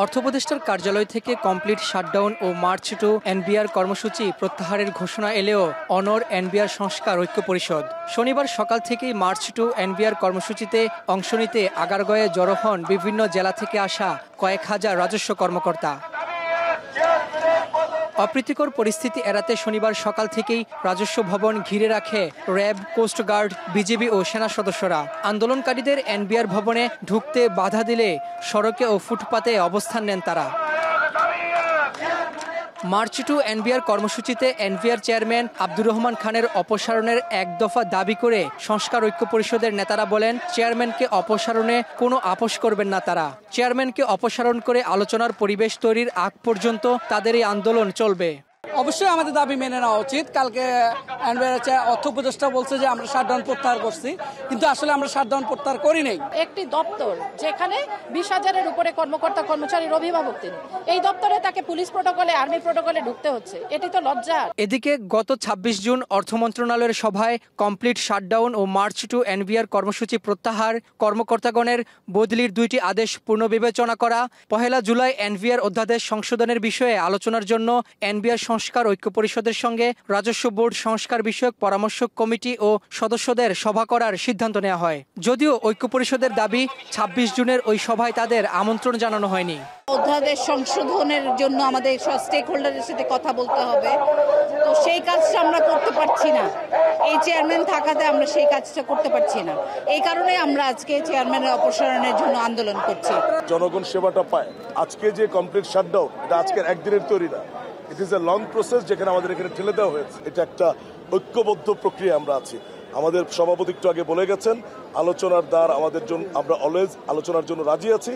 অর্থ উপদেষ্টার কার্যালয় থেকে কমপ্লিট শাটডাউন ও মার্চ টু এনবিআর কর্মসূচি প্রত্যাহারের ঘোষণা এলেও অনড় এনবিআর সংস্কার ঐক্য পরিষদ। শনিবার সকাল থেকেই মার্চ টু এনবিআর কর্মসূচিতে অংশ নিতে আগারগাঁয়ে জড়ো হন বিভিন্ন জেলা থেকে আসা কয়েক হাজার রাজস্ব কর্মকর্তা। অপ্রীতিকর পরিস্থিতি এড়াতে শনিবার সকাল থেকেই রাজস্ব ভবন ঘিরে রাখে র্যাব, কোস্টগার্ড, বিজিবি ও সেনা সদস্যরা। আন্দোলনকারীদের এনবিআর ভবনে ঢুকতে বাধা দিলে সড়কে ও ফুটপাতে অবস্থান নেন তারা। মার্চ টু এনবিআর কর্মসূচিতে এনবিআর চেয়ারম্যান আব্দুর রহমান খানের অপসারণের এক দফা দাবি করে সংস্কার ঐক্য পরিষদের নেতারা বলেন, চেয়ারম্যানকে অপসারণে কোনো আপোষ করবেন না তারা। চেয়ারম্যানকে অপসারণ করে আলোচনার পরিবেশ তৈরির আগ পর্যন্ত তাদের এই আন্দোলন চলবে। অবশ্যই আমাদের দাবি মেনে নেওয়া উচিত। কালকে অর্থ উপদেষ্টা বলছে যে আমরা শাটডাউন প্রত্যাহার করছি, কিন্তু আসলে আমরা শাটডাউন প্রত্যাহার করি নাই। একটি দপ্তর যেখানে 20,000-এর উপরে কর্মকর্তা কর্মচারীর অভিভাবক তিনি, এই দপ্তরে তাকে পুলিশ প্রটোকলে, আর্মি প্রটোকলে ঢুকতে হচ্ছে, এটি তো লজ্জা। এদিকে গত 26 জুন অর্থ মন্ত্রণালয়ের সভায় কমপ্লিট শাটডাউন ও মার্চ টু এনবিআর কর্মসূচি প্রত্যাহার, কর্মকর্তাগণের বদলির 2টি আদেশ পুনর্বিবেচনা করা, 1 জুলাই এনবিআর অধ্যাদেশ সংশোধনের বিষয়ে আলোচনার জন্য এনবিআর সংস্কার ঐক্য পরিষদের সঙ্গে রাজস্ব বোর্ড সংস্কার বিষয়ক পরামর্শক কমিটি ও সদস্যদের সভা করার সিদ্ধান্ত নেওয়া হয়। যদিও ঐক্য পরিষদের দাবি 26 জুনের ওই সভায় তাদের আমন্ত্রণ জানানো হয়নি। অধ্যাদেশ সংশোধনের জন্য আমাদের সব স্টেক হোল্ডারের সাথে কথা বলতে হবে, তো সেই কাজটা আমরা করতে পারছি না। এই চেয়ারম্যান থাকাতে আমরা সেই কাজটা করতে পারছি না। এই কারণে আমরা আজকে চেয়ারম্যানের অপসারণের জন্য আন্দোলন করছি। জনগণ সেবাটা পায়। আজকে যে কমপ্লিট শাটডাউন, এটা আজকের একদিনের তৈরি না, it is a long process, যেখানে আমাদের এখানে ঠেলে দেওয়া হয়েছে। এটা একটা ঐক্যবদ্ধ প্রক্রিয়া আমরা আছি। আমাদের সভাপতি একটু আগে বলে গেছেন, আলোচনার দ্বার আমাদের জন্য, আমরা অলওয়েজ আলোচনার জন্য রাজি আছি।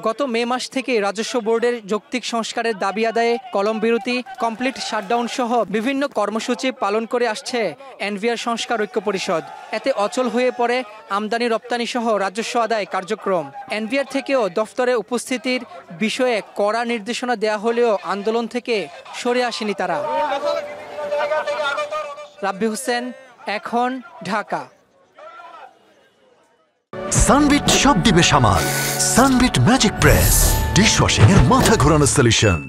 গত মে মাস থেকে রাজস্ব বোর্ডের যৌক্তিক সংস্কারের দাবি আদায়ে কলম বিরতি, কমপ্লিট শাটডাউন সহ বিভিন্ন কর্মসূচি পালন করে আসছে এনবিআর সংস্কার ঐক্য পরিষদ। এতে অচল হয়ে পড়ে আমদানি রপ্তানি সহ রাজস্ব আদায় কার্যক্রম। এনবিআর থেকেও দফতরে উপস্থিতির বিষয়ে কড়া নির্দেশনা দেয়া হলেও আন্দোলন থেকে সরে আসেনি তারা। রাব্বি হোসেন, এখন, ঢাকা। সানবিট সব দিবে সামাল। সানবিট ম্যাজিক প্রেস ডিশওয়াশিং এর মাথা ঘোরানো সলিউশন।